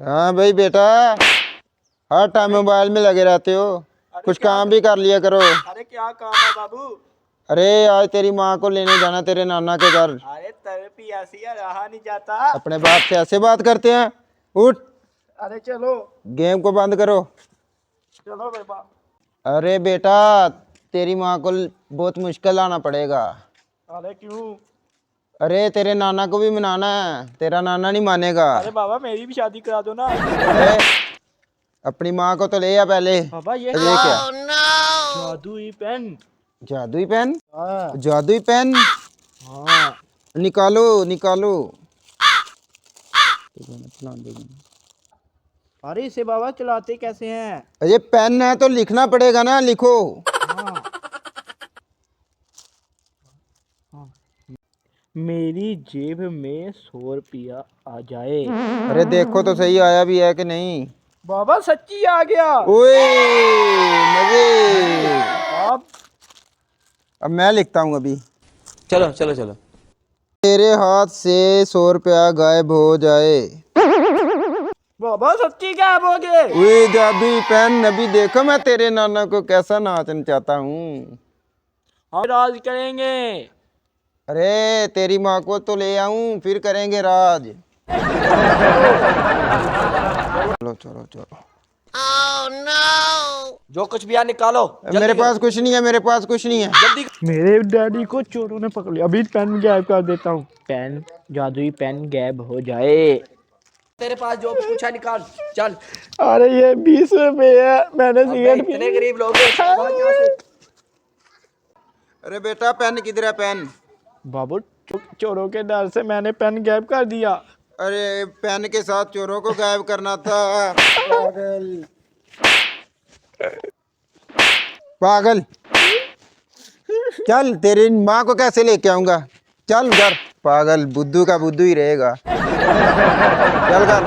हाँ भाई बेटा, हर टाइम मोबाइल में लगे रहते हो, कुछ काम भी कर लिया करो। अरे क्या काम है बाबू? अरे आज तेरी माँ को लेने जाना तेरे नाना के घर। अरे तेरे पियासी है, रहा नहीं जाता। अपने बाप से ऐसे बात करते हैं? उठ, अरे चलो गेम को बंद करो। चलो बेटा। अरे बेटा, तेरी माँ को बहुत मुश्किल आना पड़ेगा। अरे क्यों? अरे तेरे नाना को भी मनाना है, तेरा नाना नहीं मानेगा। अरे बाबा मेरी भी शादी करा दो ना। अरे अपनी माँ को तो ले आ पहले। बाबा ये क्या? जादुई पेन। जादुई पेन? हाँ जादुई पेन हाँ। निकालो निकालो। अरे इसे बाबा चलाते कैसे हैं? अरे पेन है तो लिखना पड़ेगा ना, लिखो। हाँ हाँ। मेरी जेब में 100 रुपया आ जाए। अरे देखो तो सही आया भी है कि नहीं। बाबा सच्ची आ गया। ओए मजे। आप अब मैं लिखता हूँ अभी। चलो चलो चलो। तेरे हाथ से 100 रुपया गायब हो जाए। बाबा सच्ची गायब हो गए। ओए जादुई पेन, अभी देखो मैं तेरे नाना को कैसा नाच नचाता हूँ। हम राज करेंगे। अरे तेरी माँ को तो ले आऊं, फिर करेंगे राज। चलो चलो चलो। जो कुछ भी यार निकालो मेरे पास कुछ नहीं है, मेरे पास कुछ नहीं है। जल्दी। मेरे डैडी को चोरों ने पकड़ लिया। अभी पेन गायब कर देता हूँ। पेन, जादुई पेन गायब हो जाए। तेरे पास जो भी कुछ है निकाल चल। अरे ये 20 रुपए है, मैंने अबे सिगरेट इतने गरीब लोग हैं, भाग यहाँ से। अरे बेटा पेन किधर है पेन? बाबू चोरों के डर से मैंने पेन गायब कर दिया। अरे पेन के साथ चोरों को गायब करना था। पागल पागल। चल तेरी माँ को कैसे लेके आऊंगा, चल घर। पागल, बुद्धू का बुद्धू ही रहेगा। चल घर।